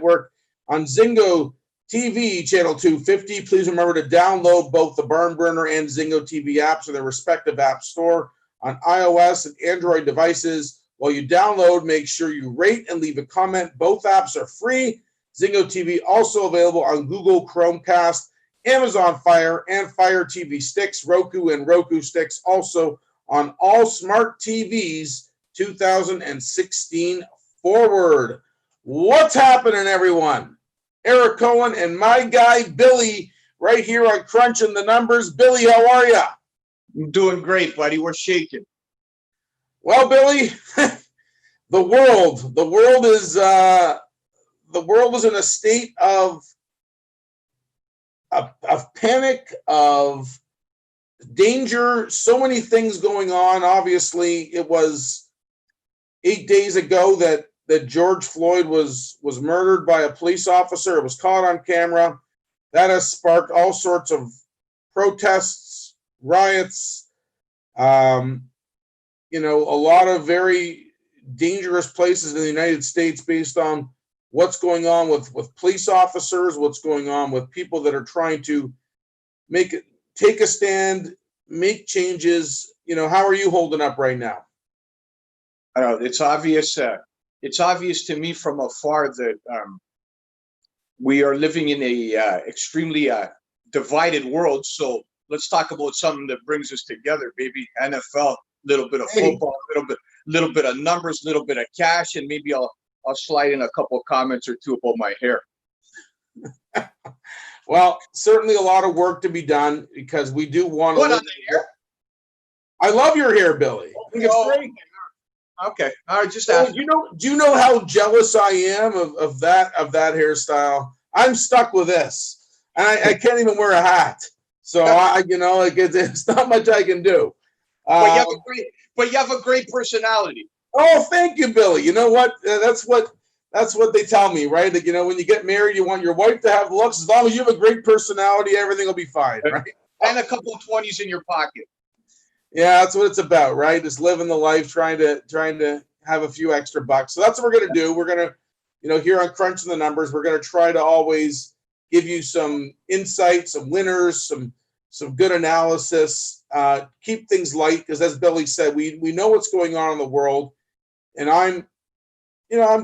Network on Zingo TV channel 250. Please remember to download both the Barn Burner and Zingo TV apps in their respective app store on iOS and Android devices. While you download, make sure you rate and leave a comment. Both apps are free. Zingo TV also available on Google Chromecast, Amazon Fire, and Fire TV sticks, Roku and Roku sticks, also on all smart TVs 2016 forward. What's happening, everyone? Eric Cohen and my guy Billy right here on Crunching the Numbers. Billy, how are you? I'm doing great, buddy. We're shaking. Well, Billy, the world is in a state of panic, of danger, so many things going on. Obviously, it was 8 days ago that George Floyd was murdered by a police officer. It was caught on camera. That has sparked all sorts of protests, riots, a lot of very dangerous places in the United States based on what's going on with police officers, what's going on with people that are trying to take a stand, make changes. How are you holding up right now? It's obvious. It's obvious to me from afar that we are living in a extremely divided world. So let's talk about something that brings us together, baby. NFL, little bit of football, little bit of numbers, little bit of cash, and maybe I'll slide in a couple of comments or two about my hair. Well, certainly a lot of work to be done because we do want to. What on the hair? I love your hair, Billy. I think it's great. Okay, all right. Just ask. Do you know how jealous I am of that hairstyle? I'm stuck with this, and I can't even wear a hat. So it's not much I can do. But you have a great personality. Oh, thank you, Billy. You know what? That's what they tell me, right? That when you get married, you want your wife to have looks. As long as you have a great personality, everything will be fine, right? And a couple of 20s in your pocket. Yeah, that's what it's about, right? Just living the life, trying to have a few extra bucks. So that's what we're gonna do. We're gonna, here on Crunching the Numbers, we're gonna try to always give you some insights, some winners, some good analysis. Keep things light because, as Billy said, we know what's going on in the world, and I'm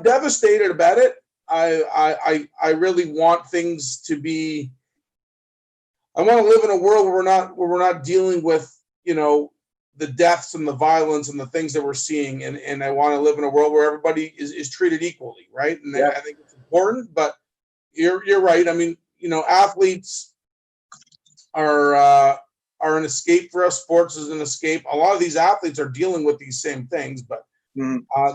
devastated about it. I really want things to be. I want to live in a world where we're not dealing with the deaths and the violence and the things that we're seeing, and I want to live in a world where everybody is treated equally, right? And I think it's important. But you're right. I mean, athletes are an escape for us. Sports is an escape. A lot of these athletes are dealing with these same things, but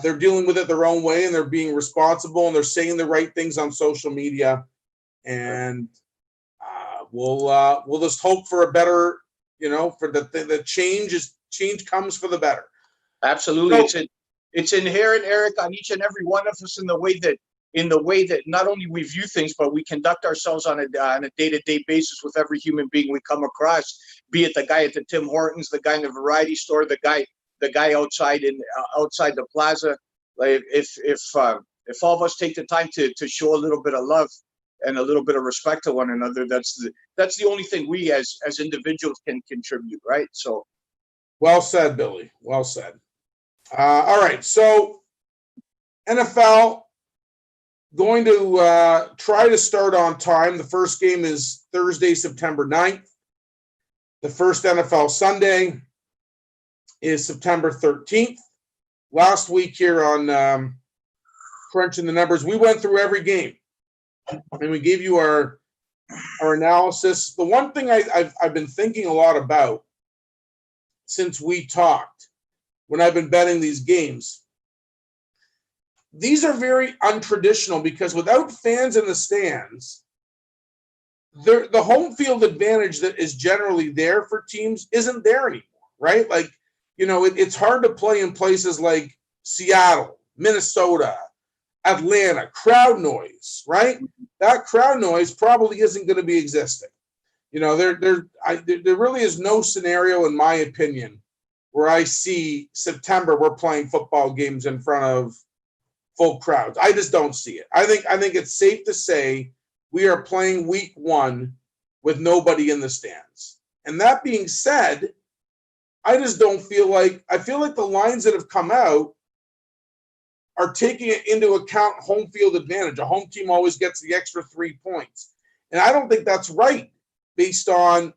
they're dealing with it their own way, and they're being responsible, and they're saying the right things on social media. And we'll just hope for a better, for the change comes for the better. Absolutely. So, it's inherent, Eric, on each and every one of us in the way that not only we view things, but we conduct ourselves on a day-to-day basis with every human being we come across, be it the guy at the Tim Hortons, the guy in the variety store, the guy outside the plaza. Like if all of us take the time to show a little bit of love and a little bit of respect to one another, that's the only thing we as individuals can contribute, right? So, well said, Billy. Well said. All right, so NFL going to try to start on time. The first game is Thursday, September 9th. The first NFL Sunday is September 13th. Last week here on Crunching the Numbers, we went through every game, and we gave you our analysis. The one thing I've been thinking a lot about since we talked, when I've been betting these games, these are very untraditional because without fans in the stands, the home field advantage that is generally there for teams isn't there anymore, right? Like, it's hard to play in places like Seattle, Minnesota, Atlanta, crowd noise, right? That crowd noise probably isn't going to be existing. There really is no scenario, in my opinion, where I see September we're playing football games in front of full crowds. I just don't see it. I think it's safe to say we are playing week 1 with nobody in the stands. And that being said, I just don't feel like the lines that have come out are taking into account home field advantage. A home team always gets the extra 3 points. And I don't think that's right based on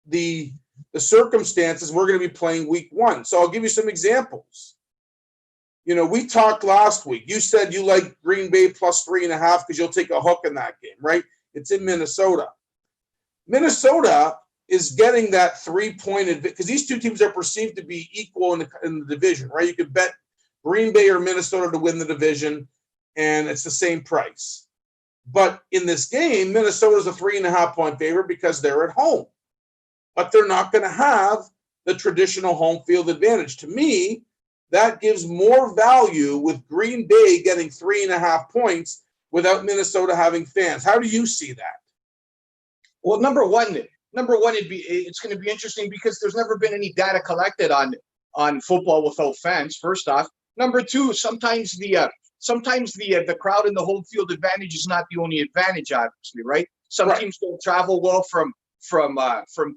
the circumstances we're going to be playing week 1. So I'll give you some examples. We talked last week. You said you like Green Bay plus 3.5 because you'll take a hook in that game, right? It's in Minnesota. Minnesota is getting that 3-point advantage because these two teams are perceived to be equal in the division, right? You could bet Green Bay or Minnesota to win the division, and it's the same price. But in this game, Minnesota's a 3.5-point favorite because they're at home. But they're not going to have the traditional home field advantage. To me, that gives more value with Green Bay getting 3.5 points without Minnesota having fans. How do you see that? Well, number one, it's going to be interesting because there's never been any data collected on football without fans. First off, number two, sometimes the crowd in the home field advantage is not the only advantage, obviously, right? Some teams don't travel well from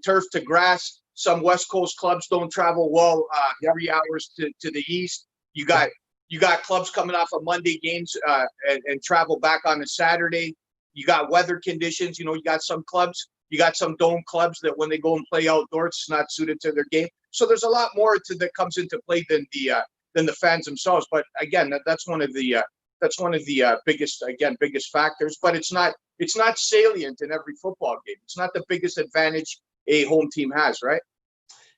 turf to grass. Some West Coast clubs don't travel well 3 hours to the east. You got clubs coming off of Monday games and travel back on a Saturday. You got weather conditions. You got some dome clubs that when they go and play outdoors, it's not suited to their game. So there's a lot more that comes into play than the fans themselves. But again, that's one of the biggest factors. But it's not salient in every football game. It's not the biggest advantage a home team has, right?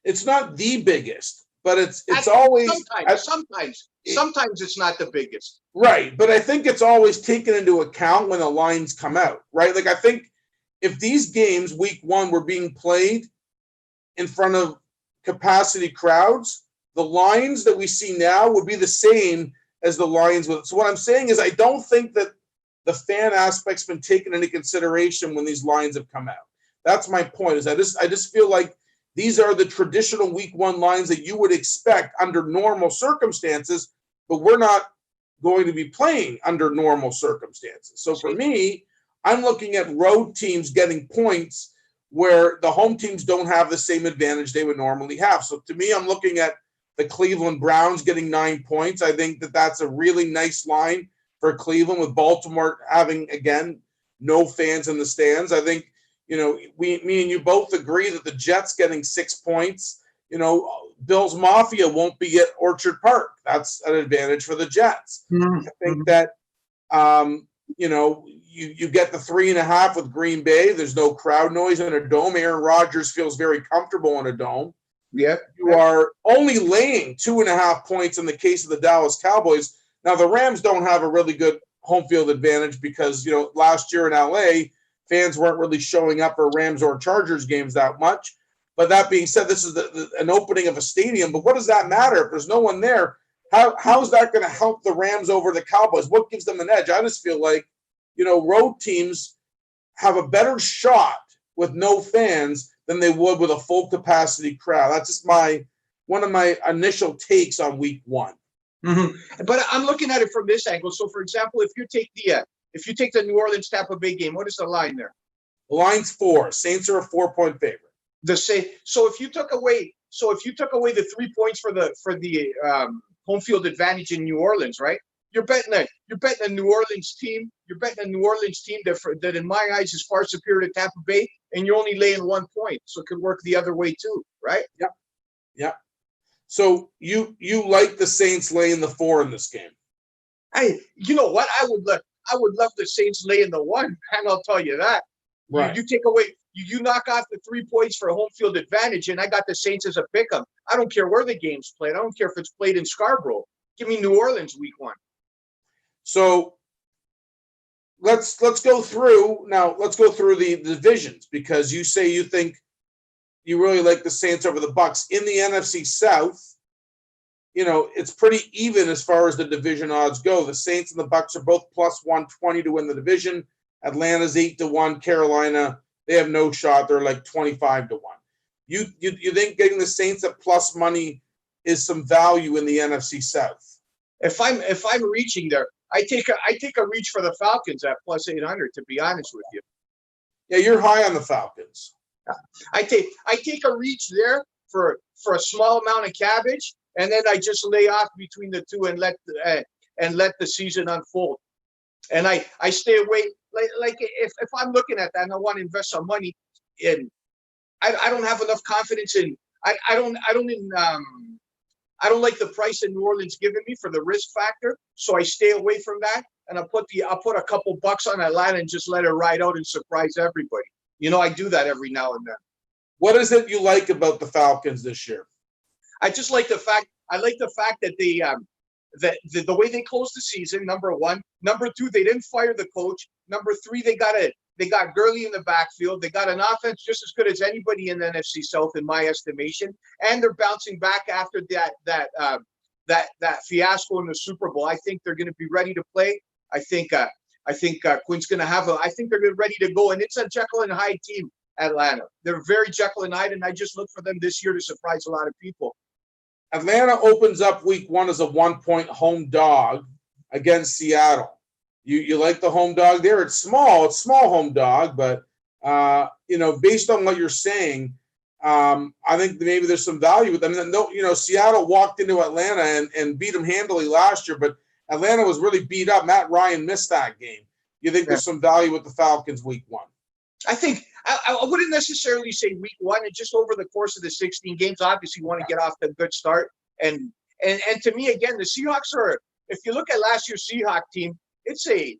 It's not the biggest, but it's always sometimes it's not the biggest. Right, but I think it's always taken into account when the lines come out, right? Like I think if these games week 1 were being played in front of capacity crowds, the lines that we see now would be the same as the lines with. So what I'm saying is I don't think that the fan aspect's been taken into consideration when these lines have come out. That's my point. Is I just feel like these are the traditional week 1 lines that you would expect under normal circumstances, but we're not going to be playing under normal circumstances. So for me, I'm looking at road teams getting points where the home teams don't have the same advantage they would normally have. So to me, I'm looking at the Cleveland Browns getting 9 points. I think that that's a really nice line for Cleveland, with Baltimore having, again, no fans in the stands. I think, me and you both agree that the Jets getting 6 points, Bills Mafia won't be at Orchard Park. That's an advantage for the Jets. Mm-hmm. I think that, you get the 3.5 with Green Bay. There's no crowd noise in a dome. Aaron Rodgers feels very comfortable in a dome. Yeah. You are only laying 2.5 points in the case of the Dallas Cowboys. Now, the Rams don't have a really good home field advantage because, last year in LA, fans weren't really showing up for Rams or Chargers games that much. But that being said, this is an opening of a stadium. But what does that matter if there's no one there? How is that going to help the Rams over the Cowboys? What gives them an edge? I just feel like, road teams have a better shot with no fans than they would with a full capacity crowd. That's just one of my initial takes on week 1. Mm-hmm. But I'm looking at it from this angle. So, for example, if you take the New Orleans Tampa Bay game, what is the line there? The line's 4. Saints are a 4-point favorite. So if you took away the 3 points for the home field advantage in New Orleans, right? You're betting a New Orleans team. You're betting a New Orleans team that in my eyes is far superior to Tampa Bay, and you're only laying 1 point. So it could work the other way too, right? Yeah. So you like the Saints laying the 4 in this game? You know what? I would love the Saints laying the 1, and I'll tell you that. Right. You take away, you knock off the 3 points for home field advantage, and I got the Saints as a pick-em. I don't care where the game's played. I don't care if it's played in Scarborough. Give me New Orleans week 1. So let's go through the divisions, because you say you think you really like the Saints over the Bucks. In the NFC South, it's pretty even as far as the division odds go. The Saints and the Bucks are both plus 120 to win the division. Atlanta's 8-1. Carolina, they have no shot. They're like 25-1. You think getting the Saints at plus money is some value in the NFC South? If I'm reaching there, I take a reach for the Falcons at plus 800. To be honest with you, Yeah, you're high on the Falcons. I take a reach there for a small amount of cabbage, and then I just lay off between the two and let the season unfold. And I stay away. Like if I'm looking at that and I want to invest some money in, I don't have enough confidence in. I don't like the price in New Orleans giving me for the risk factor, so I stay away from that. And I'll put a couple bucks on Atlanta and just let it ride out and surprise everybody. I do that every now and then. What is it you like about the Falcons this year? I just like the fact that the way they closed the season. Number one, number two, they didn't fire the coach. Number three, they got Gurley in the backfield. They got an offense just as good as anybody in the NFC South, in my estimation. And they're bouncing back after that fiasco in the Super Bowl. I think they're going to be ready to play. I think Quinn's going to have I think they're ready to go. And it's a Jekyll and Hyde team, Atlanta. They're very Jekyll and Hyde, and I just look for them this year to surprise a lot of people. Atlanta opens up week 1 as a 1-point home dog against Seattle. You like the home dog there? It's small home dog, but based on what you're saying, I think maybe there's some value with them. Seattle walked into Atlanta and beat them handily last year, but Atlanta was really beat up. Matt Ryan missed that game. You think there's some value with the Falcons week 1? I think I wouldn't necessarily say week 1, and just over the course of the 16 games. Obviously, you want to get off to a good start. And to me, again, the Seahawks are. If you look at last year's Seahawks team, it's a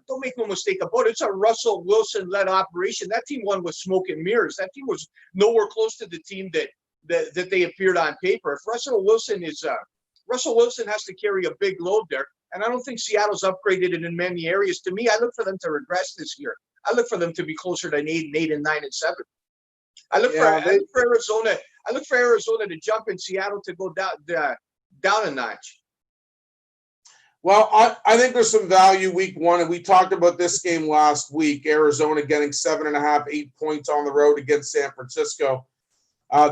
don't make no mistake about it. It's a Russell Wilson led operation. That team won with smoke and mirrors. That team was nowhere close to the team that they appeared on paper. If Russell Wilson has to carry a big load there, and I don't think Seattle's upgraded it in many areas. To me, I look for them to regress this year. I look for them to be closer to 8-8 and 9-7. I look for Arizona. I look for Arizona to jump in Seattle to go down a notch. Well, I think there's some value week 1, and we talked about this game last week. Arizona getting 7.5, 8 points on the road against San Francisco.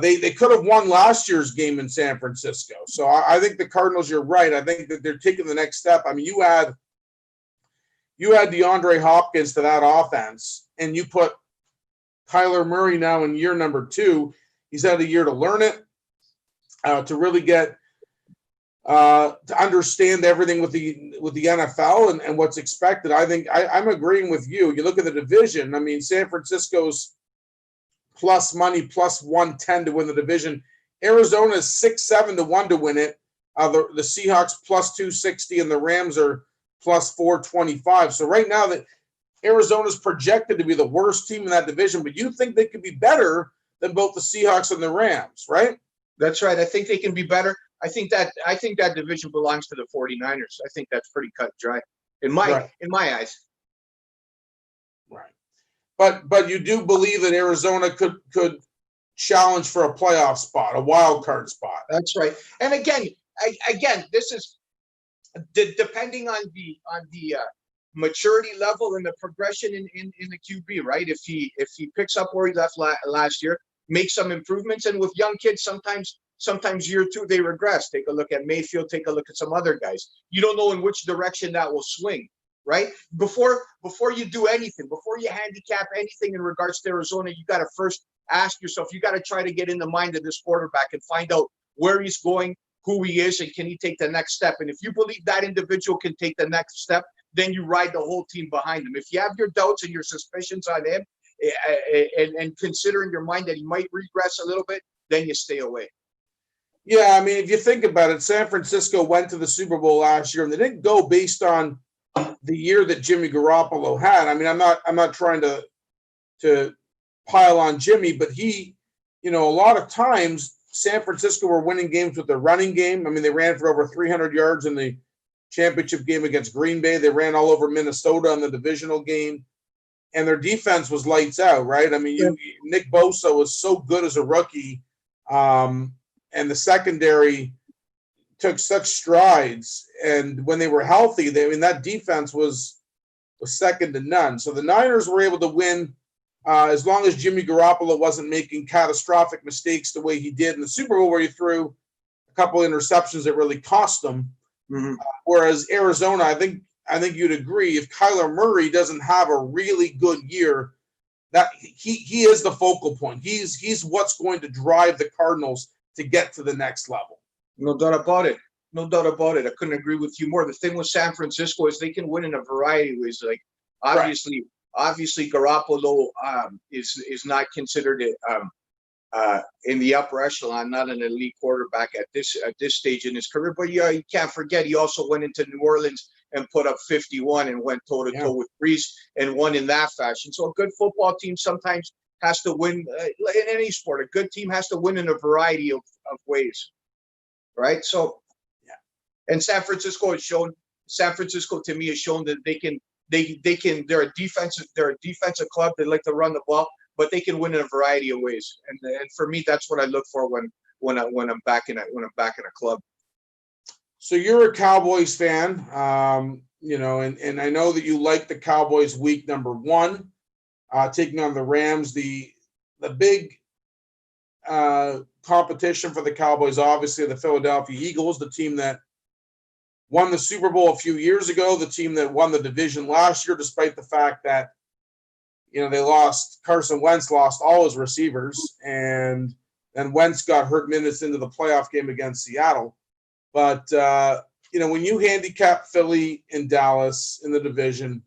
They could have won last year's game in San Francisco. So I think the Cardinals, you're right. I think that they're taking the next step. I mean, you add DeAndre Hopkins to that offense, and you put Kyler Murray now in year number 2. He's had a year to learn it, to really get to understand everything with the NFL and what's expected. I think I'm agreeing with you. You look at the division. I mean, San Francisco's plus money, plus 110 to win the division. Arizona is 6-7 to 1 to win it. The Seahawks plus 260 and the Rams are plus 425. So right now that Arizona's projected to be the worst team in that division, but you think they could be better than both the Seahawks and the Rams, right? That's right. I think they can be better. I think that division belongs to the 49ers. I think that's pretty cut dry in my eyes. Right. But you do believe that Arizona could challenge for a playoff spot, a wild card spot. That's right. And again, this is depending on the maturity level and the progression in the QB, right? If he picks up where he left last year, make some improvements, and with young kids, sometimes year 2 they regress. Take a look at Mayfield. Take a look at some other guys. You don't know in which direction that will swing, right? Before you do anything, before you handicap anything in regards to Arizona, you got to first ask yourself. You got to try to get in the mind of this quarterback and find out where he's going, who he is, and can he take the next step. And if you believe that individual can take the next step, then you ride the whole team behind him. If you have your doubts and your suspicions on him, and consider in your mind that he might regress a little bit, then you stay away. Yeah, I mean, if you think about it, San Francisco went to the Super Bowl last year, and they didn't go based on the year that Jimmy Garoppolo had. I mean, I'm not trying to pile on Jimmy, but he, a lot of times San Francisco were winning games with the running game. I mean, they ran for over 300 yards in the championship game against Green Bay. They ran all over Minnesota in the divisional game, and their defense was lights out, right? I mean, Nick Bosa was so good as a rookie, and the secondary took such strides. And when they were healthy, that defense was second to none. So the Niners were able to win as long as Jimmy Garoppolo wasn't making catastrophic mistakes the way he did in the Super Bowl, where he threw a couple interceptions that really cost them. Mhm. Whereas Arizona, I think you'd agree, if Kyler Murray doesn't have a really good year, that he is the focal point. He's what's going to drive the Cardinals to get to the next level. No doubt about it. No doubt about it. I couldn't agree with you more. The thing with San Francisco is they can win in a variety of ways. Like obviously, obviously Garoppolo is not considered in the upper echelon, not an elite quarterback at this stage in his career. But yeah, you can't forget he also went into New Orleans and put up 51 and went toe to toe with Brees and won in that fashion. So a good football team sometimes has to win in any sport. A good team has to win in a variety of ways, right? So, yeah. And San Francisco to me has shown that they can. They're a defensive club. They like to run the ball, but they can win in a variety of ways. And for me, that's what I look for when I'm backing a club. So you're a Cowboys fan, you know, and I know that you like the Cowboys week number 1, taking on the Rams. The big competition for the Cowboys, obviously, the Philadelphia Eagles, the team that won the Super Bowl a few years ago, the team that won the division last year, despite the fact that, you know, Carson Wentz lost all his receivers, and then Wentz got hurt minutes into the playoff game against Seattle. But, you know, when you handicap Philly and Dallas in the division,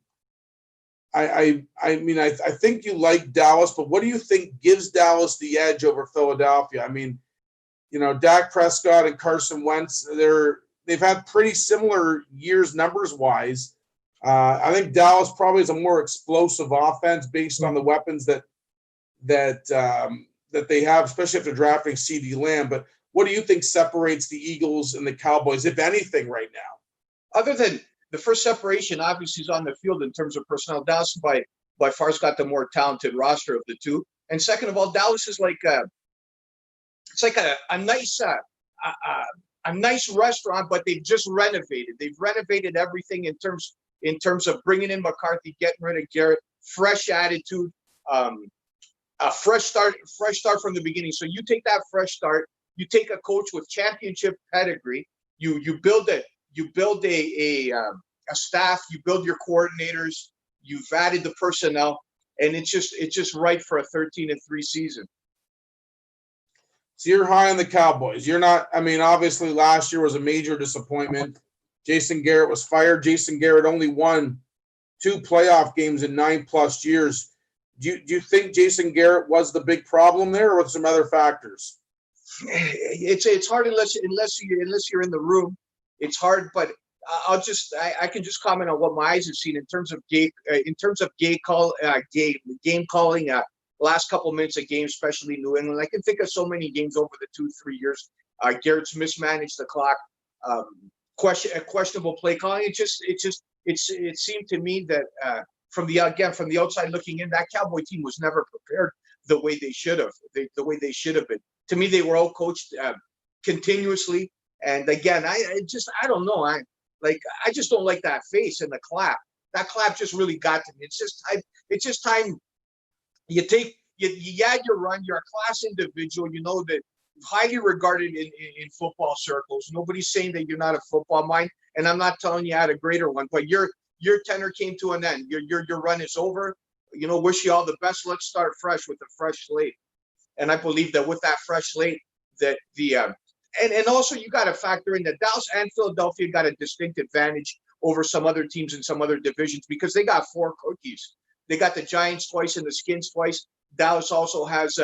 I mean, I think you like Dallas, but what do you think gives Dallas the edge over Philadelphia? I mean, you know, Dak Prescott and Carson Wentz, they've had pretty similar years numbers-wise. I think Dallas probably is a more explosive offense based on the weapons that they have, especially after drafting CeeDee Lamb. But what do you think separates the Eagles and the Cowboys, if anything, right now? Other than the first separation, obviously, is on the field in terms of personnel. Dallas by far has got the more talented roster of the two. And second of all, Dallas is like it's like a nice restaurant, but they've just renovated. They've renovated everything in terms of bringing in McCarthy, getting rid of Garrett, fresh attitude, a fresh start from the beginning. So you take that fresh start, you take a coach with championship pedigree, you build a staff, you build your coordinators, you've added the personnel, and it's just right for a 13-3 season. So you're high on the Cowboys. You're not. I mean, obviously, last year was a major disappointment. Jason Garrett was fired. Jason Garrett only won 2 playoff games in 9+ years. Do you think Jason Garrett was the big problem there, or with some other factors? It's hard unless you're in the room. It's hard, but I can just comment on what my eyes have seen in terms of game calling. Last couple of minutes of games, especially New England. I can think of so many games over the 2-3 years. Garrett's mismanaged the clock. Questionable play calling. It seemed to me that from the outside looking in, that Cowboy team was never prepared the way they should have. The way they should have been. To me, they were all coached continuously. And again, I don't know. I just don't like that face and the clap. That clap just really got to me. It's just time. You add your run. You're a class individual. You know that highly regarded in football circles. Nobody's saying that you're not a football mind, and I'm not telling you I had a greater one. But your tenure came to an end. Your run is over. You know, wish you all the best. Let's start fresh with a fresh slate. And I believe that with that fresh slate, that and also you got to factor in that Dallas and Philadelphia got a distinct advantage over some other teams in some other divisions because they got 4 cookies. They got the Giants twice and the Skins twice. Dallas also has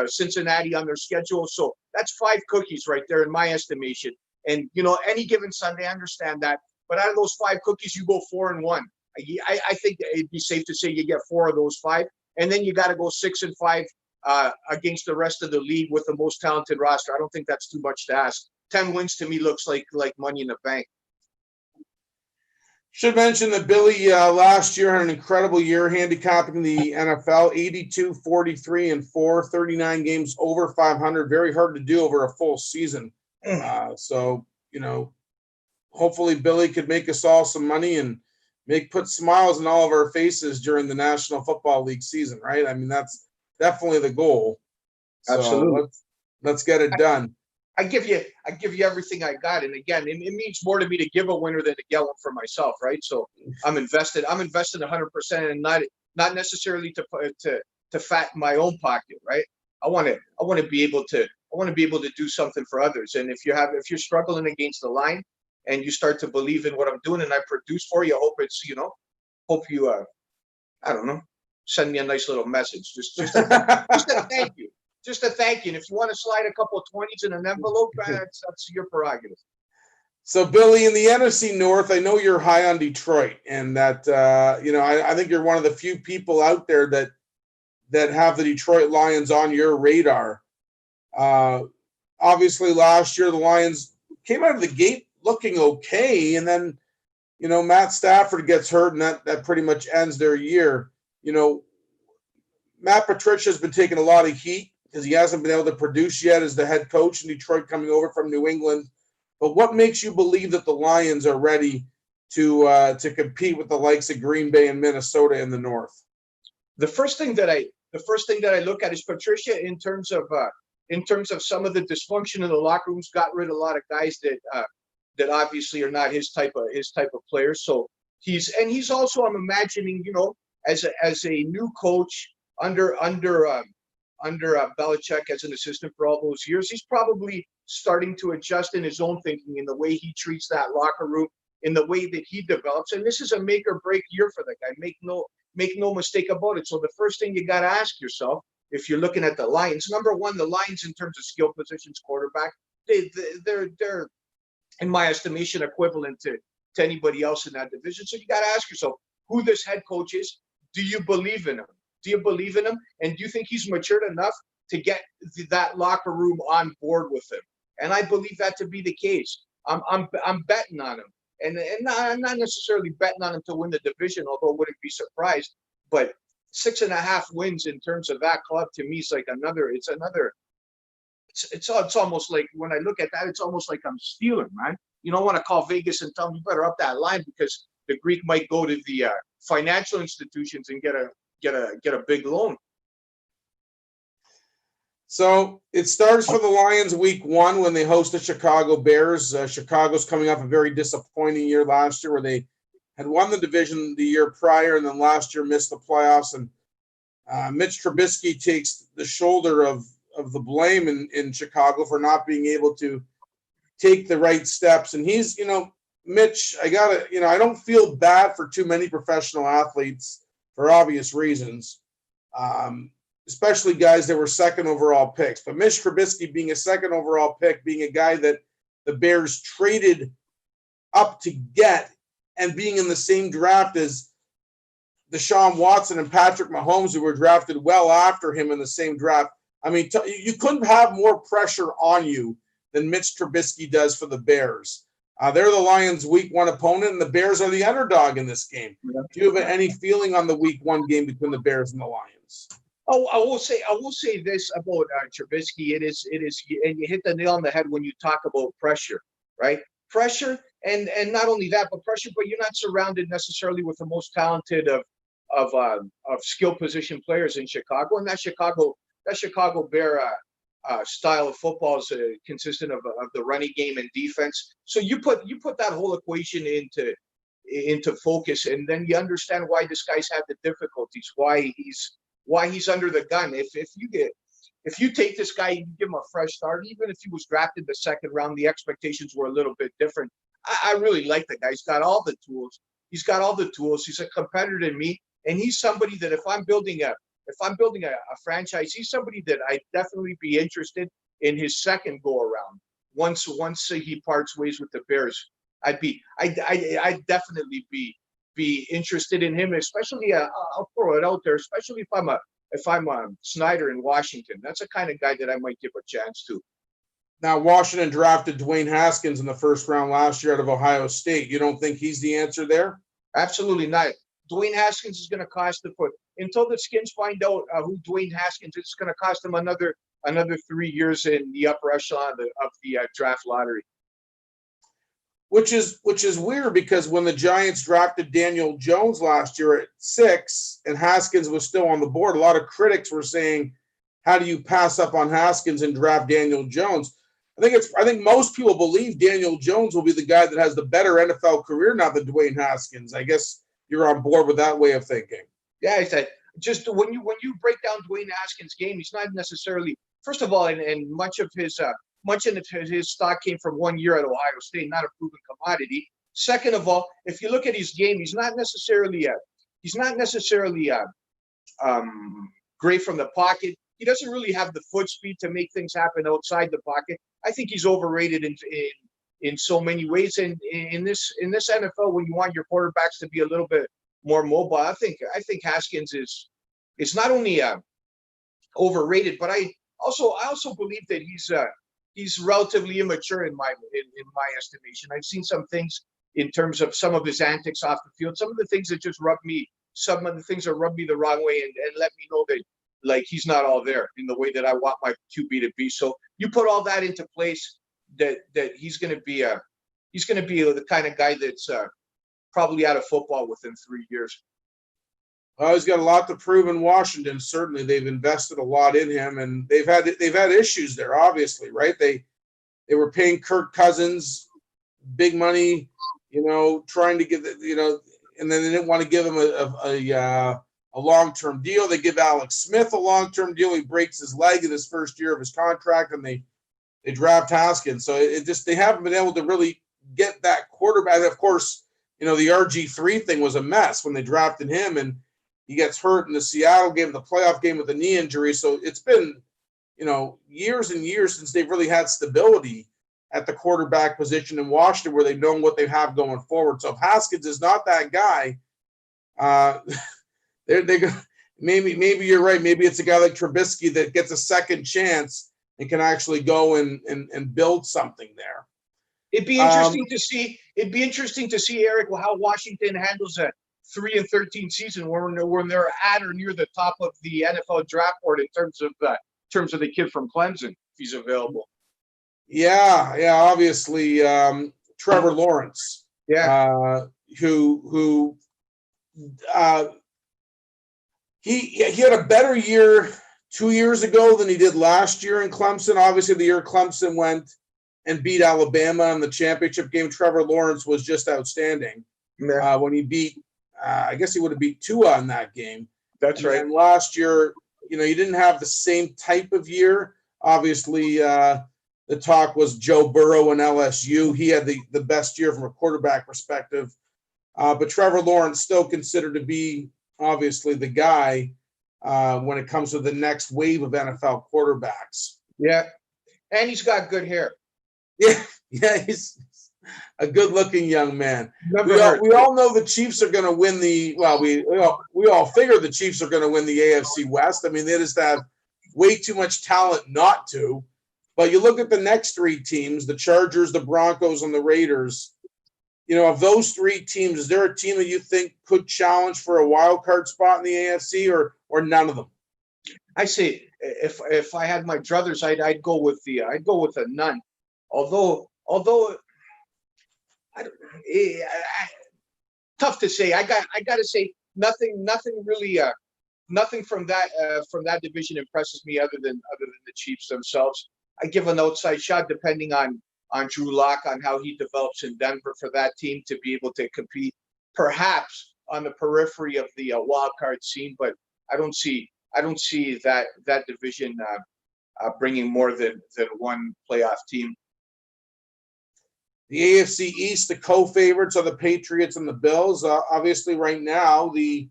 Cincinnati on their schedule. So that's 5 cookies right there in my estimation. And, you know, any given Sunday, I understand that. But out of those 5 cookies, you go 4-1. I think it'd be safe to say you get 4 of those 5. And then you got to go 6-5 against the rest of the league with the most talented roster. I don't think that's too much to ask. 10 wins to me looks like money in the bank. Should mention that Billy last year had an incredible year handicapping the NFL, 82, 43, and 4, 39 games over 500. Very hard to do over a full season. So, you know, hopefully Billy could make us all some money and put smiles on all of our faces during the National Football League season, right? I mean, that's definitely the goal. So absolutely. let's get it done. I give you everything I got. And again, it means more to me to give a winner than to get one for myself, right? So I'm invested 100% and not necessarily to fatten my own pocket, right? I want to be able to do something for others. And if you're struggling against the line and you start to believe in what I'm doing and I produce for you, I hope it's, hope you, I don't know, send me a nice little message. Just a thank you. Just a thank you. And if you want to slide a couple of 20s in an envelope, that's your prerogative. So, Billy, in the NFC North, I know you're high on Detroit, and that I think you're one of the few people out there that have the Detroit Lions on your radar. Obviously, last year the Lions came out of the gate looking okay, and then Matt Stafford gets hurt, and that pretty much ends their year. Matt Patricia's been taking a lot of heat because he hasn't been able to produce yet as the head coach in Detroit coming over from New England. But what makes you believe that the Lions are ready to compete with the likes of Green Bay and Minnesota in the North? The first thing that I look at is Patricia in terms of some of the dysfunction in the locker rooms. Got rid of a lot of guys that obviously are not his type of players. So he's also, I'm imagining, as a new coach under Belichick as an assistant for all those years, he's probably starting to adjust in his own thinking, in the way he treats that locker room, in the way that he develops. And this is a make or break year for the guy. Make no mistake about it. So the first thing you got to ask yourself, if you're looking at the Lions, number one, the Lions in terms of skill positions, quarterback, they're in my estimation equivalent to anybody else in that division. So you got to ask yourself who this head coach is. Do you believe in him? Do you believe in him? And do you think he's matured enough to get that locker room on board with him? And I believe that to be the case. I'm betting on him, and I'm not necessarily betting on him to win the division, although I wouldn't be surprised. But 6.5 wins in terms of that club to me is like another. It's almost like, when I look at that, it's almost like I'm stealing, man. You don't want to call Vegas and tell them you better up that line, because the Greek might go to the financial institutions and get a big loan. So it starts for the Lions week 1 when they host the Chicago Bears. Chicago's coming off a very disappointing year last year, where they had won the division the year prior and then last year missed the playoffs. And Mitch Trubisky takes the shoulder of the blame in Chicago for not being able to take the right steps. And he's, Mitch, I don't feel bad for too many professional athletes for obvious reasons. Especially guys that were second overall picks. But Mitch Trubisky being a second overall pick, being a guy that the Bears traded up to get, and being in the same draft as Deshaun Watson and Patrick Mahomes, who were drafted well after him in the same draft. I mean, you couldn't have more pressure on you than Mitch Trubisky does for the Bears. They're the Lions' week 1 opponent, and the Bears are the underdog in this game. Do you have any feeling on the week 1 game between the Bears and the Lions? Oh, I will say this about Trubisky. It is, and you hit the nail on the head when you talk about pressure, right? Pressure, and not only that, but pressure. But you're not surrounded necessarily with the most talented of skill position players in Chicago, and that Chicago Bear style of football is consistent of the running game and defense. So you put that whole equation into focus, and then you understand why this guy's had the difficulties, why he's under the gun. If you take this guy, you give him a fresh start, even if he was drafted the second round, the expectations were a little bit different. I really like the guy. He's got all the tools. He's a competitor to me, and he's somebody that if I'm building a franchise, he's somebody that I'd definitely be interested in his second go around. Once he parts ways with the Bears, I'd definitely be interested in him, especially I'll throw it out there, especially if I'm Snyder in Washington. That's the kind of guy that I might give a chance to. Now, Washington drafted Dwayne Haskins in the first round last year out of Ohio State. You don't think he's the answer there? Absolutely not. Dwayne Haskins is going to cost the foot. Until the Skins find out who Dwayne Haskins is, it's going to cost them another 3 years in the upper echelon of the draft lottery. Which is weird, because when the Giants drafted Daniel Jones last year at 6 and Haskins was still on the board, a lot of critics were saying, how do you pass up on Haskins and draft Daniel Jones? I think most people believe Daniel Jones will be the guy that has the better NFL career now than Dwayne Haskins. I guess you're on board with that way of thinking. Yeah, it's that just when you break down Dwayne Haskins' game, he's not necessarily, first of all, and much of his stock came from 1 year at Ohio State, not a proven commodity. Second of all, if you look at his game, he's not necessarily great from the pocket. He doesn't really have the foot speed to make things happen outside the pocket. I think he's overrated in so many ways. And in this NFL, when you want your quarterbacks to be a little bit more mobile, I think Haskins is not only overrated, but I also believe that he's relatively immature in my estimation. I've seen some things in terms of some of his antics off the field, some of the things that just rubbed me the wrong way and let me know that, like, he's not all there in the way that I want my QB to be. So you put all that into place, that he's going to be the kind of guy that's probably out of football within 3 years. Well, he's got a lot to prove in Washington. Certainly, they've invested a lot in him, and they've had issues there. Obviously, right? They were paying Kirk Cousins big money, trying to get and then they didn't want to give him a long-term deal. They give Alex Smith a long-term deal. He breaks his leg in his first year of his contract, and they draft Haskins. So they haven't been able to really get that quarterback. And of course, the RG3 thing was a mess when they drafted him, and he gets hurt in the Seattle game, the playoff game with a knee injury. So it's been, years and years since they've really had stability at the quarterback position in Washington, where they've known what they have going forward. So if Haskins is not that guy, maybe you're right. Maybe it's a guy like Trubisky that gets a second chance and can actually go and build something there. It'd be interesting to see. It'd be interesting to see, Eric, how Washington handles a 3-13 season when they're at or near the top of the NFL draft board in terms of the kid from Clemson, if he's available. Yeah, obviously Trevor Lawrence. Yeah, who he had a better year 2 years ago than he did last year in Clemson. Obviously, the year Clemson went and beat Alabama in the championship game, Trevor Lawrence was just outstanding. Yeah. When he beat, I guess he would have beat Tua in that game. That's right. And last year, you didn't have the same type of year. Obviously, the talk was Joe Burrow and LSU. He had the best year from a quarterback perspective. But Trevor Lawrence still considered to be, obviously, the guy when it comes to the next wave of NFL quarterbacks. Yeah, and he's got good hair. Yeah, he's a good-looking young man. We all know the Chiefs are going to win we all figure the Chiefs are going to win the AFC West. I mean, they just have way too much talent not to. But you look at the next three teams, the Chargers, the Broncos, and the Raiders. Of those three teams, is there a team that you think could challenge for a wild card spot in the AFC, or none of them? I say if I had my druthers, I'd go with a none. Although tough to say. I got to say nothing really. Nothing from that division impresses me other than the Chiefs themselves. I give an outside shot depending on Drew Lock, on how he develops in Denver, for that team to be able to compete, perhaps on the periphery of the wild card scene. But I don't see that division bringing more than one playoff team. The AFC East, the co-favorites are the Patriots and the Bills. Obviously, right now, the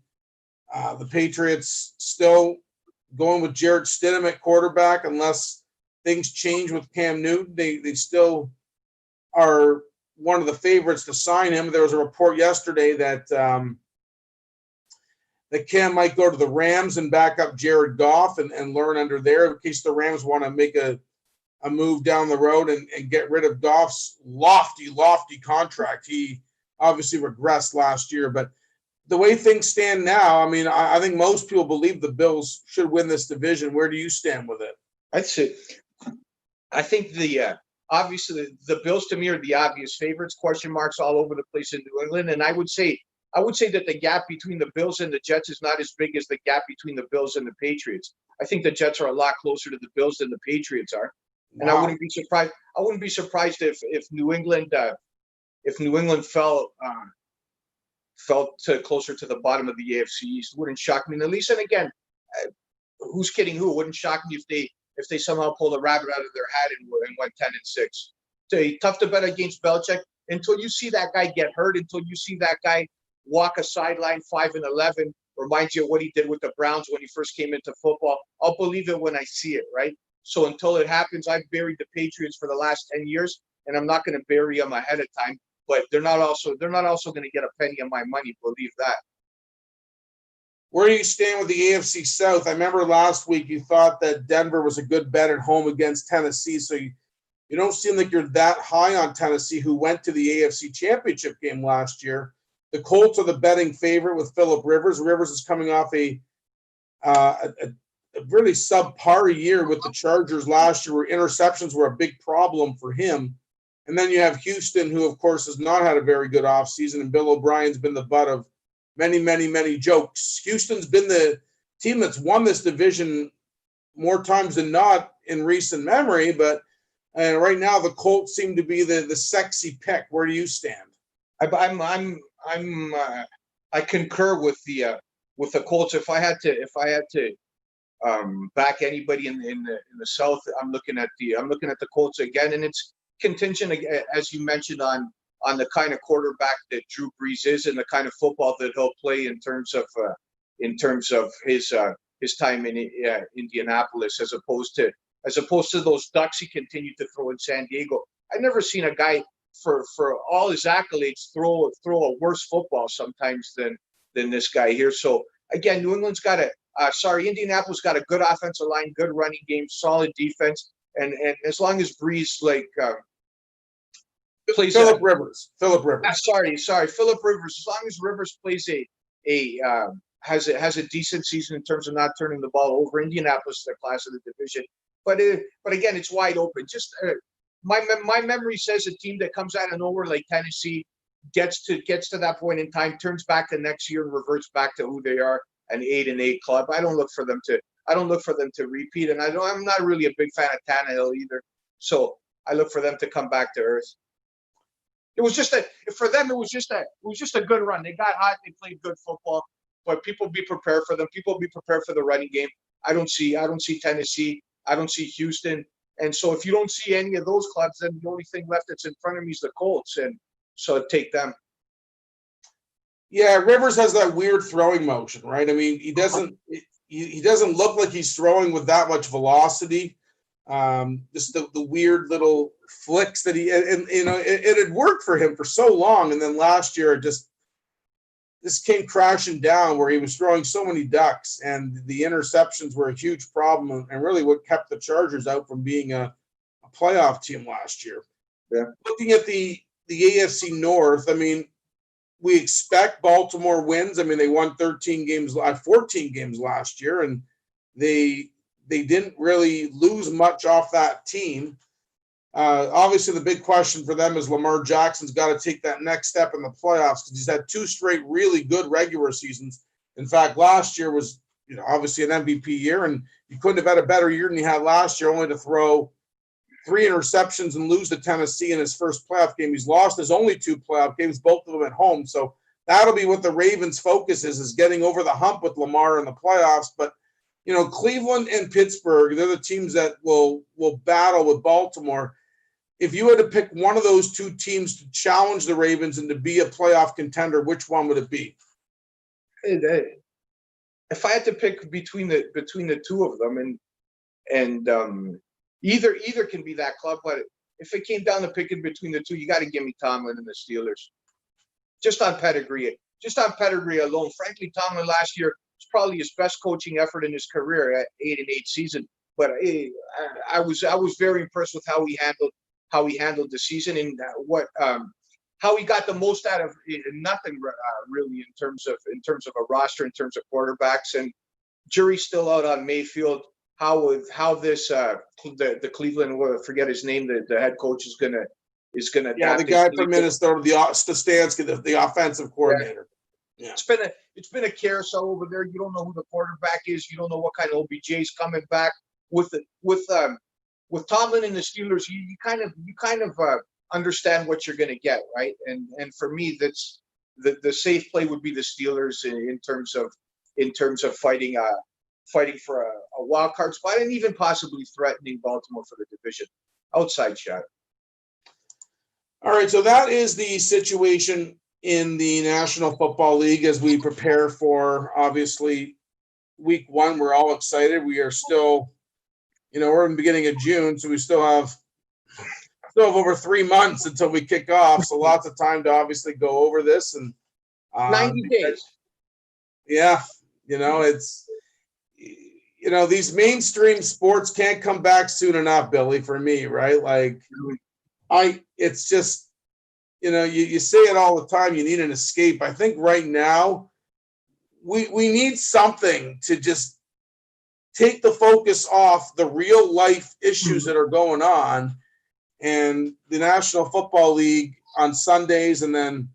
Patriots still going with Jarrett Stidham at quarterback unless things change with Cam Newton. They still are one of the favorites to sign him. There was a report yesterday that Cam might go to the Rams and back up Jared Goff and learn under there in case the Rams want to make a move down the road and get rid of Goff's lofty contract. He obviously regressed last year, but the way things stand now, I mean, I think most people believe the Bills should win this division. Where do you stand with it? I think obviously the Bills to me are the obvious favorites. Question marks all over the place in New England, and I would say that the gap between the Bills and the Jets is not as big as the gap between the Bills and the Patriots. I think the Jets are a lot closer to the Bills than the Patriots are. And I Wow. wouldn't be surprised. I wouldn't be surprised if New England fell to closer to the bottom of the AFC East. Wouldn't shock me in the least. And again, who's kidding who? It wouldn't shock me if they somehow pulled a rabbit out of their hat and went 10-6. So tough to bet against Belichick until you see that guy get hurt, until you see that guy walk a sideline 5-11, reminds you of what he did with the Browns when he first came into football. I'll believe it when I see it, right? So until it happens, I've buried the Patriots for the last 10 years, and I'm not going to bury them ahead of time. But they're not also going to get a penny of my money. Believe that. Where do you stand with the AFC South? I remember last week you thought that Denver was a good bet at home against Tennessee, so you don't seem like you're that high on Tennessee, who went to the AFC Championship game last year. The Colts are the betting favorite with Phillip Rivers. Rivers is coming off a really subpar year with the Chargers last year, where interceptions were a big problem for him. And then you have Houston, who, of course, has not had a very good offseason, and Bill O'Brien's been the butt of many, many, many jokes. Houston's been the team that's won this division more times than not in recent memory, but right now the Colts seem to be the sexy pick. Where do you stand? I concur with the Colts. If I had to back anybody in the South, I'm looking at the Colts again, and it's contingent, as you mentioned, on the kind of quarterback that Drew Brees is and the kind of football that he'll play in terms of his time in Indianapolis, as opposed to those ducks he continued to throw in San Diego. I've never seen a guy for all his accolades throw a worse football sometimes than this guy here. So again, Indianapolis got a good offensive line, good running game, solid defense, and as long as Brees plays Phillip Rivers. Phillip Rivers. As long as Rivers plays has a decent season in terms of not turning the ball over, Indianapolis is the class of the division. But again, it's wide open. Just my memory says a team that comes out of nowhere like Tennessee gets to that point in time, turns back the next year and reverts back to who they are, an 8-8 club. I don't look for them to repeat, and I'm not really a big fan of Tannehill either. So I look for them to come back to earth. It was just a good run. They got hot. They played good football, but people be prepared for them. People be prepared for the running game. I don't see Tennessee. I don't see Houston. And so if you don't see any of those clubs, then the only thing left that's in front of me is the Colts. And so take them. Yeah, Rivers has that weird throwing motion, right? I mean, he doesn't look like he's throwing with that much velocity. Just the weird little flicks that it had worked for him for so long, and then last year this came crashing down, where he was throwing so many ducks, and the interceptions were a huge problem, and really what kept the Chargers out from being a playoff team last year. Yeah. Looking at the AFC North, I mean, we expect Baltimore wins. I mean, they won 14 games last year, and they didn't really lose much off that team. Obviously, the big question for them is Lamar Jackson's got to take that next step in the playoffs, because he's had 2 straight really good regular seasons. In fact, last year was, obviously an MVP year, and you couldn't have had a better year than he had last year, only to throw 3 interceptions and lose to Tennessee in his first playoff game. He's lost his only 2 playoff games, both of them at home. So that'll be what the Ravens' focus is getting over the hump with Lamar in the playoffs. But Cleveland and Pittsburgh, they're the teams that will battle with Baltimore. If you had to pick one of those 2 teams to challenge the Ravens and to be a playoff contender, which one would it be? If I had to pick between the 2 of them, and either can be that club, but if it came down to picking between the 2, you got to give me Tomlin and the Steelers. Just on pedigree alone. Frankly, Tomlin last year was probably his best coaching effort in his career at 8-8 season. But I was very impressed with how he handled the season, and how he got the most out of nothing really in terms of a roster, in terms of quarterbacks. And jury's still out on Mayfield. How this the Cleveland, forget his name, the head coach is gonna the guy from Minnesota, the Stefanski, the offensive coordinator. Yeah. It's been a carousel over there. You don't know who the quarterback is. You don't know what kind of OBJ is coming back with with Tomlin and the Steelers, you kind of understand what you're going to get, right? And for me, that's the safe play would be the Steelers in terms of fighting for a wild card spot and even possibly threatening Baltimore for the division. Outside shot. All right, so that is the situation in the National Football League as we prepare for, obviously, week 1. We're all excited. We are still, we're in the beginning of June, so we still have over 3 months until we kick off. So lots of time to obviously go over this. And 90 days. Yeah, it's, these mainstream sports can't come back soon enough, Billy, for me, right? Like, it's just, you say it all the time, you need an escape. I think right now we need something to just take the focus off the real life issues that are going on, and the National Football League on Sundays, and then,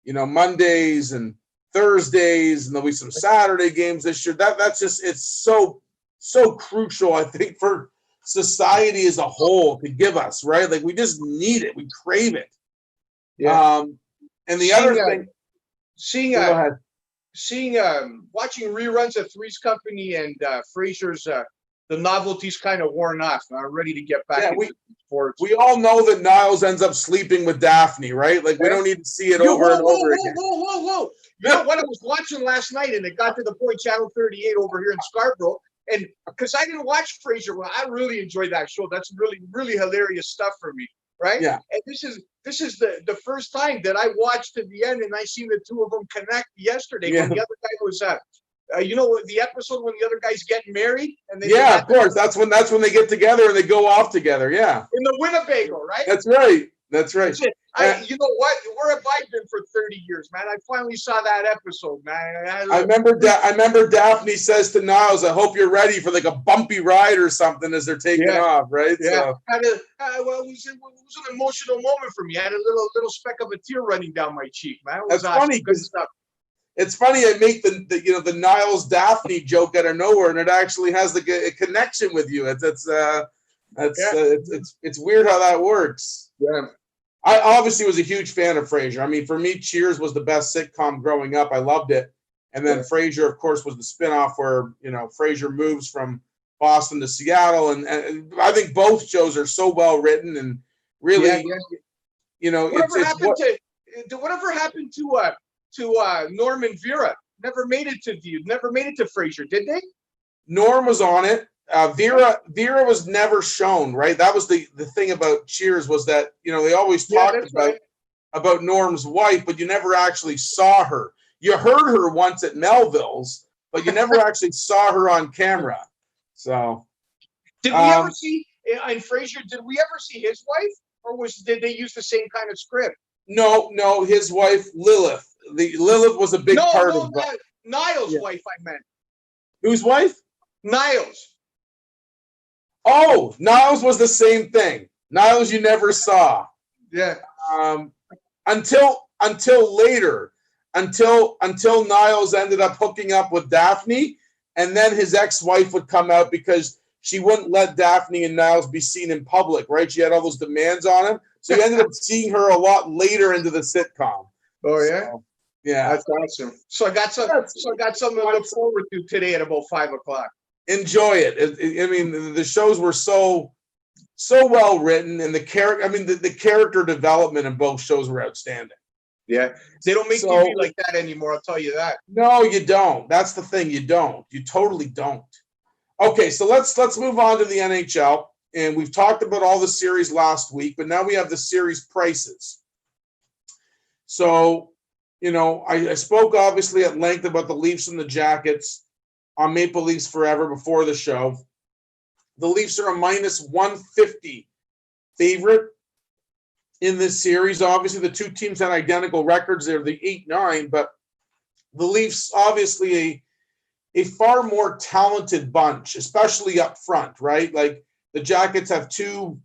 Mondays and Thursdays, and there'll be some Saturday games this year. That's just, it's so crucial, I think, for society as a whole to give us, right? Like, we just need it. We crave it. Yeah. And the other thing, watching reruns of Three's Company and Frasier's, the novelty's kind of worn off. I'm ready to get back into sports. We all know that Niles ends up sleeping with Daphne, right? Like, we don't need to see it over and over again. Whoa. You know what I was watching last night, and it got to the point, Channel 38 over here in Scarborough, and because I didn't watch Frasier, well, I really enjoyed that show. That's really, really hilarious stuff for me, right? Yeah. And this is the first time that I watched to the end, and I seen the two of them connect yesterday. Yeah. When the other guy was the episode when the other guy's getting married, and of course, that's when they get together and they go off together. Yeah, in the Winnebago, right? That's right. You know what? Where have I been for 30 years, man? I finally saw that episode, man. I remember Daphne says to Niles, "I hope you're ready for like a bumpy ride or something as they're taking off." Right? Yeah. So. It was an emotional moment for me. I had a little speck of a tear running down my cheek, man. That's funny. Good stuff. It's funny. I make the Niles Daphne joke out of nowhere, and it actually has like a connection with you. It's weird how that works. Yeah. I obviously was a huge fan of Frasier. I mean, for me, Cheers was the best sitcom growing up. I loved it. And then Frasier, of course, was the spinoff where, Frasier moves from Boston to Seattle. And I think both shows are so well written and really, whatever happened to Norm and Vera? Never made it to Frasier, did they? Norm was on it. Vera was never shown, right? That was the thing about Cheers, was that, they always talked about Norm's wife, but you never actually saw her. You heard her once at Melville's, but you never actually saw her on camera. So did we ever see in Frasier, did we ever see his wife, or did they use the same kind of script? No, his wife, Lilith. Lilith was a big part of it. Niles' wife, I meant. Whose wife? Niles. Oh, Niles was the same thing. Niles you never saw. Yeah. Until later. Until Niles ended up hooking up with Daphne, and then his ex-wife would come out because she wouldn't let Daphne and Niles be seen in public, right? She had all those demands on him. So he ended up seeing her a lot later into the sitcom. Oh, yeah? So, yeah. That's awesome. So I got something to look forward to today at about 5:00. Enjoy it. I mean, the shows were so well written, and the character development in both shows were outstanding. Yeah, they don't make TV like that anymore. I'll tell you that. No, you don't. That's the thing. You don't. You totally don't. Okay, so let's move on to the NHL, and we've talked about all the series last week, but now we have the series prices. So, I spoke obviously at length about the Leafs and the Jackets on Maple Leafs Forever before the show. The Leafs are a -150 favorite in this series. Obviously, the two teams had identical records. They're the 8-9, but the Leafs obviously a far more talented bunch, especially up front, right? Like, the Jackets have two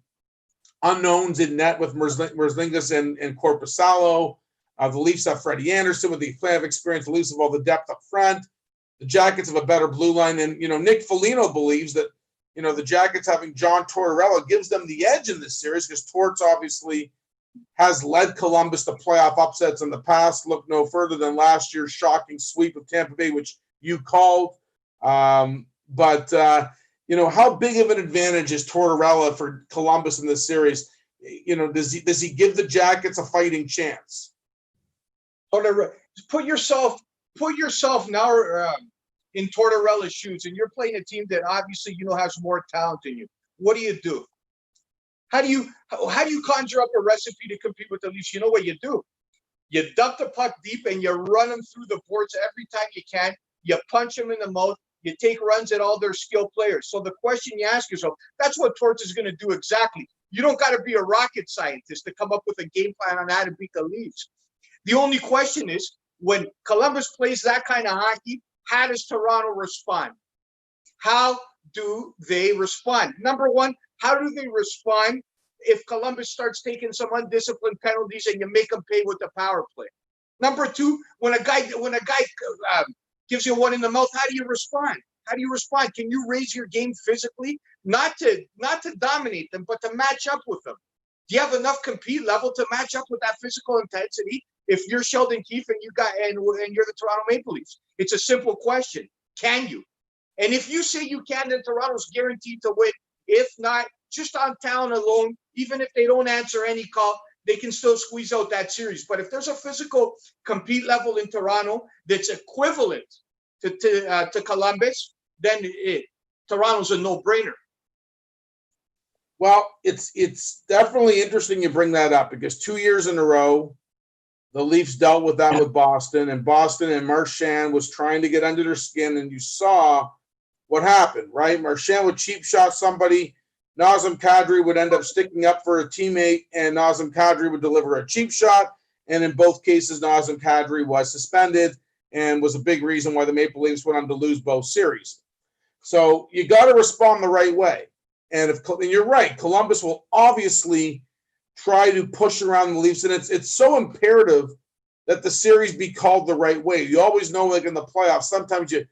unknowns in net with Merzlikins and Korpisalo. The Leafs have Freddie Anderson with the playoff experience. The Leafs have all the depth up front. The Jackets have a better blue line, and Nick Foligno believes that the Jackets having John Tortorella gives them the edge in this series because Torts obviously has led Columbus to playoff upsets in the past. Look no further than last year's shocking sweep of Tampa Bay, which you called. But how big of an advantage is Tortorella for Columbus in this series? Does he give the Jackets a fighting chance? Put yourself now in Tortorella's shoes, and you're playing a team that obviously has more talent than you. What do? How do you conjure up a recipe to compete with the Leafs? You know what you do? You dump the puck deep and you run them through the boards every time you can. You punch them in the mouth. You take runs at all their skilled players. So the question you ask yourself, that's what Torts is going to do exactly. You don't got to be a rocket scientist to come up with a game plan on how to beat the Leafs. The only question is, when Columbus plays that kind of hockey, how does Toronto respond? How do they respond? Number one, how do they respond if Columbus starts taking some undisciplined penalties and you make them pay with the power play? Number two, when a guy gives you one in the mouth, how do you respond? How do you respond? Can you raise your game physically, not to dominate them, but to match up with them? Do you have enough compete level to match up with that physical intensity? If you're Sheldon Keefe and you're the Toronto Maple Leafs, it's a simple question: can you? And if you say you can, then Toronto's guaranteed to win. If not, just on talent alone, even if they don't answer any call, they can still squeeze out that series. But if there's a physical compete level in Toronto that's equivalent to Columbus, then Toronto's a no-brainer. Well, it's definitely interesting you bring that up because 2 years in a row, the Leafs dealt with that with Boston, and Marchand was trying to get under their skin, and you saw what happened, right? Marchand would cheap shot somebody. Nazem Kadri would end up sticking up for a teammate, and Nazem Kadri would deliver a cheap shot. And in both cases, Nazem Kadri was suspended and was a big reason why the Maple Leafs went on to lose both series. So you got to respond the right way. And you're right, Columbus will obviously try to push around the Leafs, and it's so imperative that the series be called the right way. You always know, like in the playoffs, sometimes you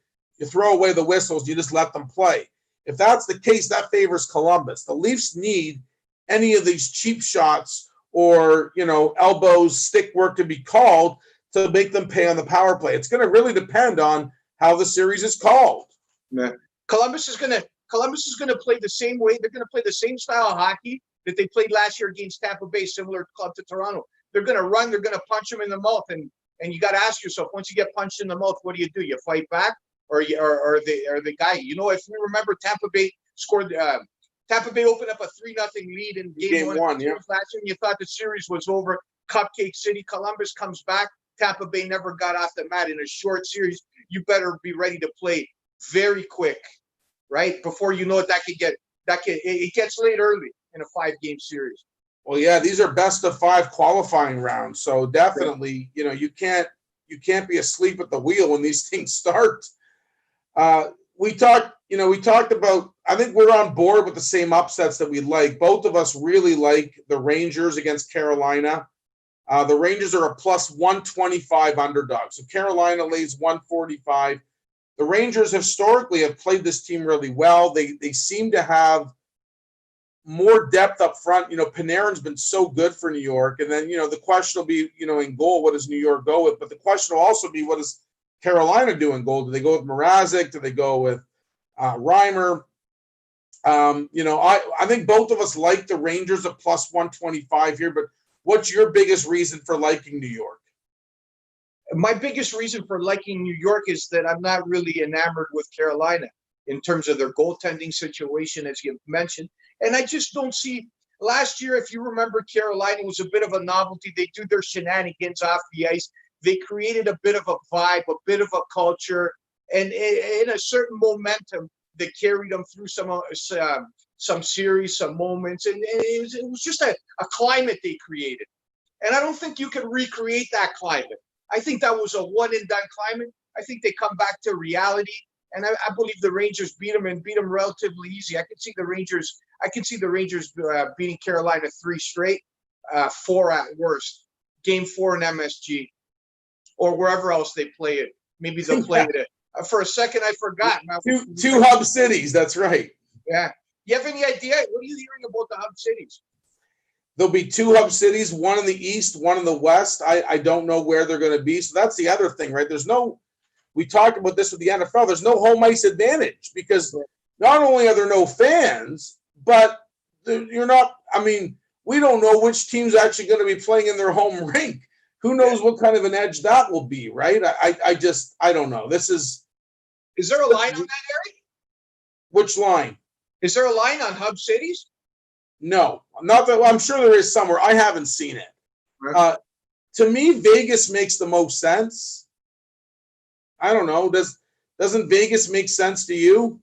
throw away the whistles, you just let them play. If that's the case, that favors Columbus. The Leafs need any of these cheap shots or, elbows, stick work to be called to make them pay on the power play. It's going to really depend on how the series is called. Yeah. Columbus is going to play the same way. They're going to play the same style of hockey that they played last year against Tampa Bay, similar club to Toronto. They're going to run. They're going to punch them in the mouth. And you got to ask yourself, once you get punched in the mouth, what do? You fight back? Or the guy, if we remember, Tampa Bay opened up a 3-0 lead in game one yeah. last year, and you thought the series was over. Cupcake City, Columbus comes back. Tampa Bay never got off the mat in a short series. You better be ready to play very quick, right? Before you know it, it gets late early in a 5-game series. Well, yeah, these are best of 5 qualifying rounds, so definitely, you can't be asleep at the wheel when these things start. We talked about, I think we're on board with the same upsets that we like. Both of us really like the Rangers against Carolina. The Rangers are a plus 125 underdog. So Carolina lays 145. The Rangers historically have played this team really well. They seem to have more depth up front. Panarin's been so good for New York. And then, the question will be, in goal, what does New York go with? But the question will also be, what does Carolina do in goal? Do they go with Mrazek? Do they go with Reimer? I think both of us like the Rangers at plus 125 here, but what's your biggest reason for liking New York? My biggest reason for liking New York is that I'm not really enamored with Carolina in terms of their goaltending situation, as you mentioned. And I just don't see – last year, if you remember, Carolina was a bit of a novelty. They do their shenanigans off the ice. They created a bit of a vibe, a bit of a culture, and in a certain momentum that carried them through some series, some moments. And it was just a climate they created. And I don't think you can recreate that climate. I think that was a one-and-done climate. I think they come back to reality. And I believe the Rangers beat them relatively easy. I can see the Rangers beating Carolina 3 straight, 4 at worst. Game 4 in MSG. Or wherever else they play it. Maybe they'll play it. For a second, I forgot. Two hub cities. That's right. Yeah. You have any idea? What are you hearing about the hub cities? There'll be two hub cities, one in the east, one in the west. I don't know where they're going to be. So that's the other thing, right? We talked about this with the NFL. There's no home ice advantage because not only are there no fans, but you're not, I mean, we don't know which team's actually going to be playing in their home rink. Who knows what kind of an edge that will be, right? I don't know. Is there a line on that, Eric? Which line? Is there a line on hub cities? No, not that. Well, I'm sure there is somewhere. I haven't seen it. Right. To me, Vegas makes the most sense. I don't know. Doesn't Vegas make sense to you?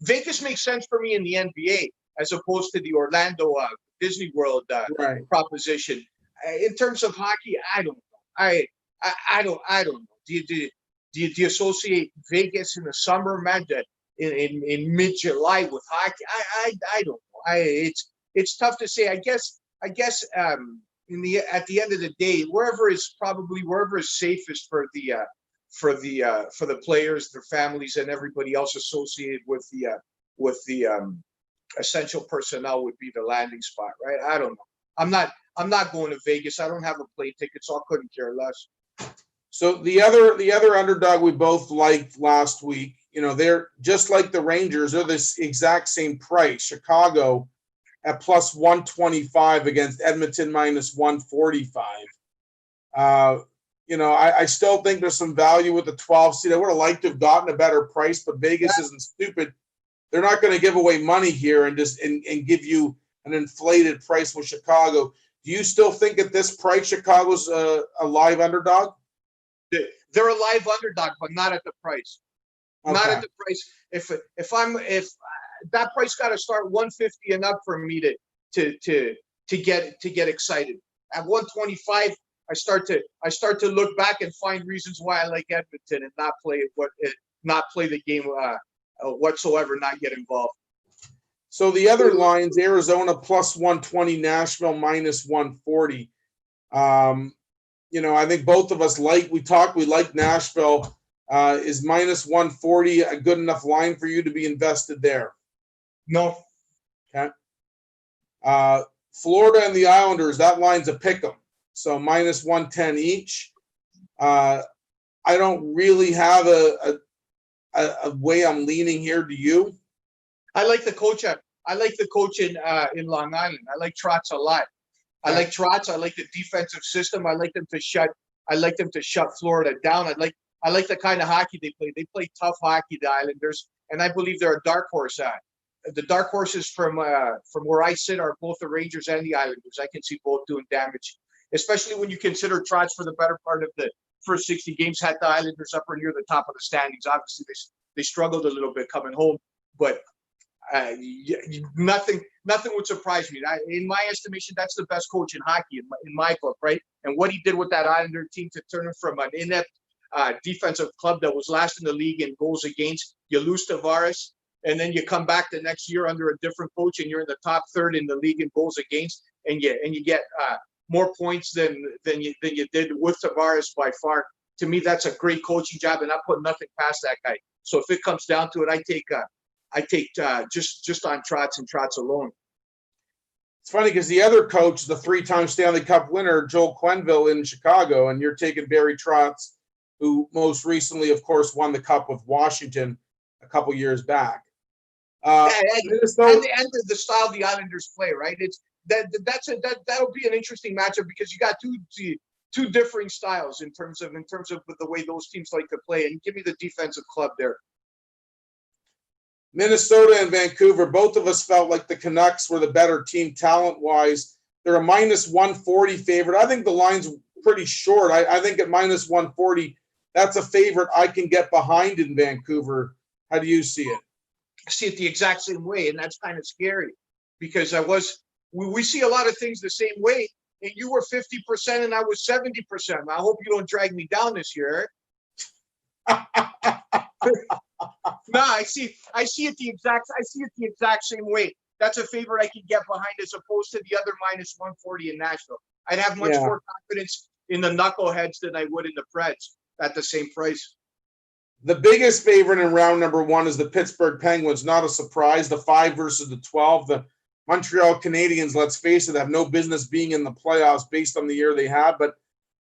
Vegas makes sense for me in the NBA as opposed to the Orlando Disney World Right. proposition. In terms of hockey, I don't know. I don't know. Do you associate Vegas in the summer, man? In mid-July with hockey? I don't know. It's tough to say. I guess at the end of the day, wherever is safest for the players, their families, and everybody else associated with the essential personnel would be the landing spot, right? I don't know. I'm not going to Vegas. I don't have a plane ticket, so I couldn't care less. So the other underdog we both liked last week, they're just like the Rangers. They're this exact same price. Chicago at plus 125 against Edmonton minus 145. I still think there's some value with the 12 seed. I would have liked to have gotten a better price, but Vegas isn't stupid. They're not going to give away money here and give you an inflated price with Chicago. Do you still think at this price Chicago's a live underdog? They're a live underdog, but not at the price. Okay. Not at the price. If that price got to start 150 and up for me to get excited. At 125, I start to look back and find reasons why I like Edmonton and not play the game whatsoever, not get involved. So the other lines: Arizona plus 120, Nashville minus 140. I think both of us we like Nashville. Is minus 140 a good enough line for you to be invested there? No. Okay. Florida and the Islanders, that line's a pick 'em. So minus 110 each. I don't really have a way I'm leaning here. Do you? I like the coach. I like the coach in Long Island. I like Trotz a lot. I like Trotz. I like the defensive system. I like them to shut Florida down. I like the kind of hockey they play. They play tough hockey, the Islanders, and I believe they're a dark horse. The dark horses from where I sit are both the Rangers and the Islanders. I can see both doing damage, especially when you consider Trotz for the better part of the first 60 games had the Islanders up or near the top of the standings. Obviously, they struggled a little bit coming home, but nothing would surprise me. In my estimation, that's the best coach in hockey in my book, right? And what he did with that Islander team to turn them from an inept defensive club that was last in the league in goals against, you lose Tavares, and then you come back the next year under a different coach, and you're in the top third in the league in goals against, and you get more points than you did with Tavares by far. To me, that's a great coaching job, and I put nothing past that guy. So if it comes down to it, I take just on Trotz and Trotz alone. It's funny because the other coach, the 3-time Stanley Cup winner, Joel Quenneville in Chicago, and you're taking Barry Trotz, who most recently, of course, won the Cup with Washington a couple years back. And the style the Islanders play, right? That'll be an interesting matchup because you got two differing styles in terms of the way those teams like to play. And give me the defensive club there. Minnesota and Vancouver, both of us felt like the Canucks were the better team talent-wise. They're a minus 140 favorite. I think the line's pretty short. I think at minus 140, that's a favorite I can get behind in Vancouver. How do you see it? I see it the exact same way, and that's kind of scary because we see a lot of things the same way, and you were 50% and I was 70%. I hope you don't drag me down this year. No, I see it the exact same way. That's a favorite I can get behind as opposed to the other minus 140 in Nashville. I'd have much more confidence in the knuckleheads than I would in the Preds at the same price. The biggest favorite in round number one is the Pittsburgh Penguins. Not a surprise. The 5 versus the 12. The Montreal Canadiens, let's face it, have no business being in the playoffs based on the year they have, but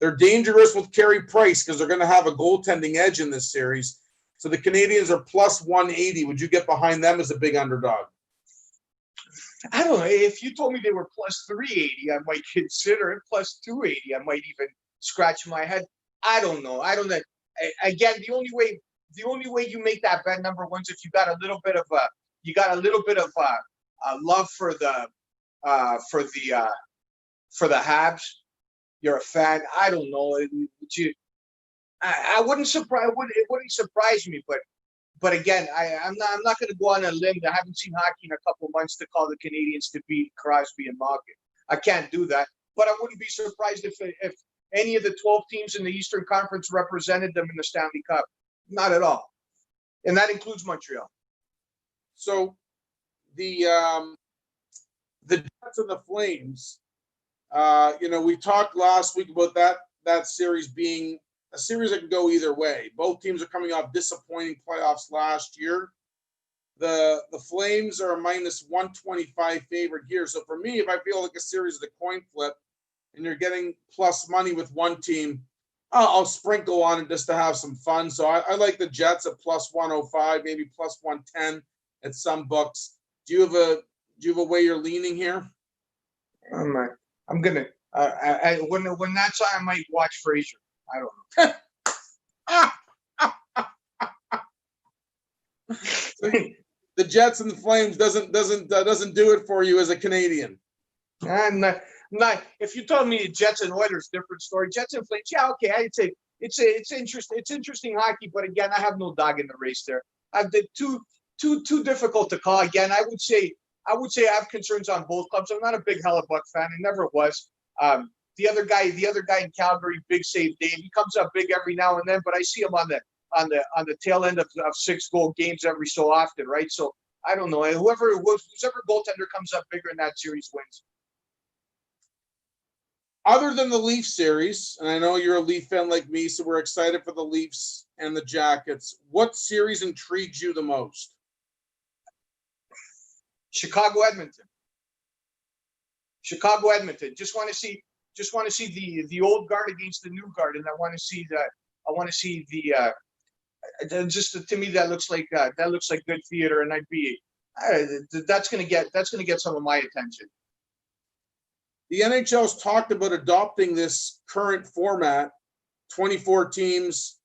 they're dangerous with Carey Price because they're going to have a goaltending edge in this series. So the Canadiens are plus 180. Would you get behind them as a big underdog? I don't know. If you told me they were plus 380, I might consider it. Plus 280, I might even scratch my head. I don't know. Again, the only way you make that bet, number one, is if you got a little bit of love for the Habs. You're a fan. I don't know. I wouldn't surprise. It wouldn't surprise me, but again, I'm not going to go on a limb. I haven't seen hockey in a couple of months to call the Canadiens to beat Crosby and Malkin. I can't do that. But I wouldn't be surprised if any of the 12 teams in the Eastern Conference represented them in the Stanley Cup. Not at all, and that includes Montreal. So the Jets and the Flames. We talked last week about that series being a series that can go either way. Both teams are coming off disappointing playoffs last year. The Flames are a minus 125 favorite here. So for me, if I feel like a series is a coin flip and you're getting plus money with one team, I'll sprinkle on it just to have some fun. So I like the Jets at plus 105, maybe plus 110 at some books. Do you have a way you're leaning here? I'm gonna when that's on, I might watch Frasier. I don't know. The Jets and the Flames doesn't do it for you as a Canadian. I'm not. If you told me Jets and Oilers, different story. Jets and Flames, yeah, okay. I'd say it's interesting. It's interesting hockey, but again, I have no dog in the race there. I've been too difficult to call. Again, I would say I have concerns on both clubs. I'm not a big Hellebuck fan. I never was. The other guy in Calgary, Big Save Dave, he comes up big every now and then, but I see him on the tail end of 6-goal games every so often, right? So I don't know. Whoever goaltender comes up bigger in that series wins. Other than the Leaf series, and I know you're a Leaf fan like me, so we're excited for the Leafs and the Jackets. What series intrigues you the most? Chicago Edmonton. Just want to see the old guard against the new guard, and I want to see to me that looks like good theater, and that's going to get some of my attention. The NHL's talked about adopting this current format, 24 teams,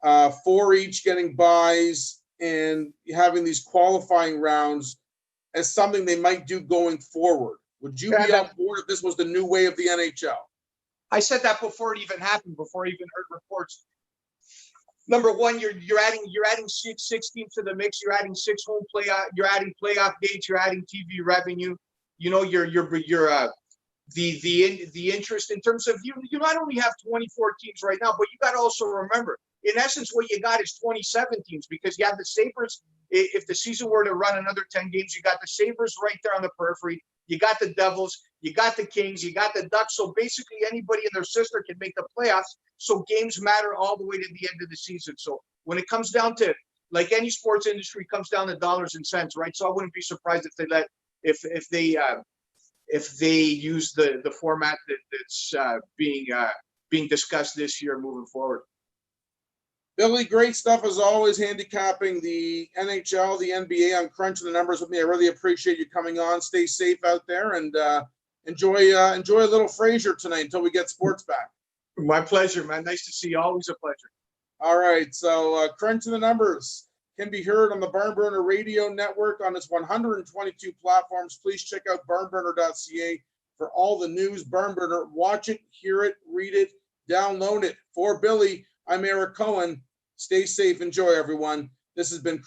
4 each getting buys, and having these qualifying rounds as something they might do going forward. Would you be on board if this was the new way of the NHL? I said that before it even happened, before I even heard reports. Number one, you're adding 6 teams to the mix. You're adding 6 home playoff. You're adding playoff dates. You're adding TV revenue. The interest in terms of you not only have 24 teams right now, but you got to also remember, in essence, what you got is 27 teams because you have the Sabres. If the season were to run another 10 games, you got the Sabres right there on the periphery. You got the Devils, you got the Kings, you got the Ducks. So basically anybody and their sister can make the playoffs. So games matter all the way to the end of the season. So when it comes down to, like any sports industry, comes down to dollars and cents, right? So I wouldn't be surprised if they use the format that's being discussed this year moving forward. Billy, great stuff as always, handicapping the NHL, the NBA on Crunching the Numbers with me. I really appreciate you coming on. Stay safe out there and enjoy a little Frasier tonight until we get sports back. My pleasure, man. Nice to see you. Always a pleasure. All right. So Crunching the Numbers can be heard on the Barnburner Radio Network on its 122 platforms. Please check out barnburner.ca for all the news. Barnburner, watch it, hear it, read it, download it. For Billy, I'm Eric Cohen. Stay safe. Enjoy, everyone. This has been